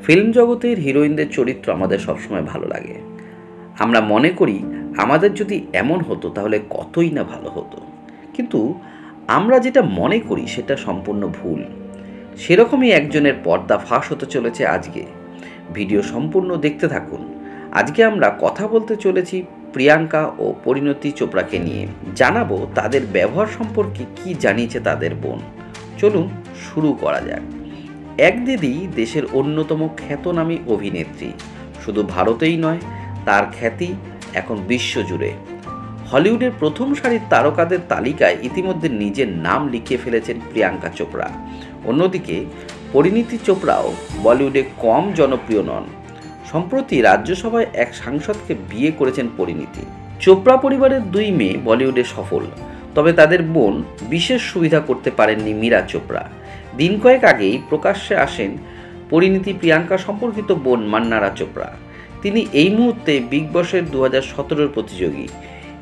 Film জগতের হিরোইনদের চরিত্র আমাদের সবসময় ভালো লাগে। আমরা মনে করি আমাদের যদি এমন হতো তাহলে কতই না ভালো হতো। কিন্তু আমরা যেটা মনে করি সেটা সম্পূর্ণ ভুল। সেরকমই একজনের পর্দা ফাঁস হতে চলেছে আজকে। ভিডিও সম্পূর্ণ দেখতে থাকুন। আজকে আমরা কথা বলতে চলেছি প্রিয়াঙ্কা ও পরিণীতি চোপড়াকে নিয়ে। জানাবো তাদের ব্যবহার সম্পর্কে কি জানিয়েছে তাদের বোন। চলুন শুরু করা যাক। এক দিদি দেশের অন্যতম খ্যাতনামী অভিনেত্রী। শুধু ভারতেই নয়, তার খ্যাতি এখন বিশ্বজুড়ে। হলিউডের প্রথম সারির তারকাদের তালিকায় ইতিমধ্যে নিজের নাম লিখিয়ে ফেলেছেন প্রিয়াঙ্কা চোপড়া। অন্যদিকে পরিণীতি চোপড়াও বলিউডে কম জনপ্রিয় নন। সম্প্রতি রাজ্যসভায় এক সাংসদকে বিয়ে করেছেন পরিণীতি। চোপড়া পরিবারের দুই মেয়ে বলিউডে সফল, তবে তাদের বোন বিশেষ সুবিধা করতে পারেননি মীরা চোপড়া। দিন কয়েক আগেই প্রকাশ্যে আসেন পরিণীতি প্রিয়াঙ্কা সম্পর্কিত বোন মান্নারা চোপড়া। তিনি এই মুহূর্তে বিগ বসের 2017 প্রতিযোগী।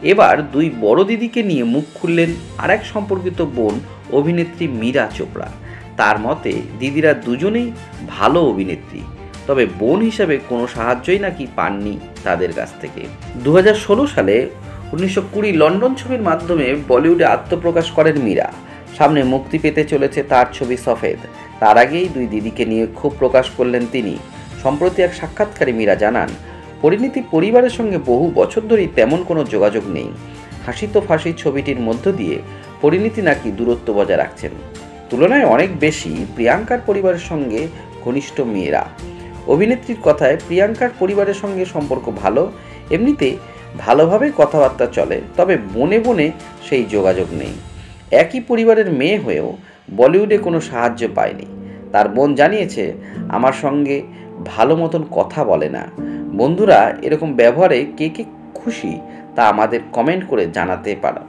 এবার দুই বড় দিদিকে নিয়ে মুখ খুললেন আরেক সম্পর্কিত বোন অভিনেত্রী মীরা চোপড়া। তার মতে দিদিরা দুজনেই ভালো অভিনেত্রী, তবে বোন হিসাবে কোনো সাহায্যই নাকি পাননি তাদের কাছ থেকে। 2016 সালে 1920 লন্ডন ছবির মাধ্যমে বলিউডে আত্মপ্রকাশ করেন মীরা। সামনে মুক্তি পেতে চলেছে তার ছবি সফেদ। তার আগেই দুই দিদিকে নিয়ে ক্ষোভ প্রকাশ করলেন তিনি। সম্প্রতি এক সাক্ষাৎকারে মীরা জানান, পরিণীতি পরিবারের সঙ্গে বহু বছর ধরেই তেমন কোনো যোগাযোগ নেই। হাসি তো ফাঁসি ছবিটির মধ্য দিয়ে পরিণীতি নাকি দূরত্ব বজায় রাখছেন। তুলনায় অনেক বেশি প্রিয়াঙ্কার পরিবারের সঙ্গে ঘনিষ্ঠ মেয়েরা। অভিনেত্রীর কথায় প্রিয়াঙ্কার পরিবারের সঙ্গে সম্পর্ক ভালো, এমনিতে ভালোভাবে কথাবার্তা চলে, তবে বনে বনে সেই যোগাযোগ নেই। একই পরিবারের মেয়ে হয়েও বলিউডে কোনো সাহায্য পায়নি। তার বোন জানিয়েছে, আমার সঙ্গে ভালো মতন কথা বলে না। বন্ধুরা এরকম ব্যবহারে কে কে খুশি তা আমাদের কমেন্ট করে জানাতে পারো।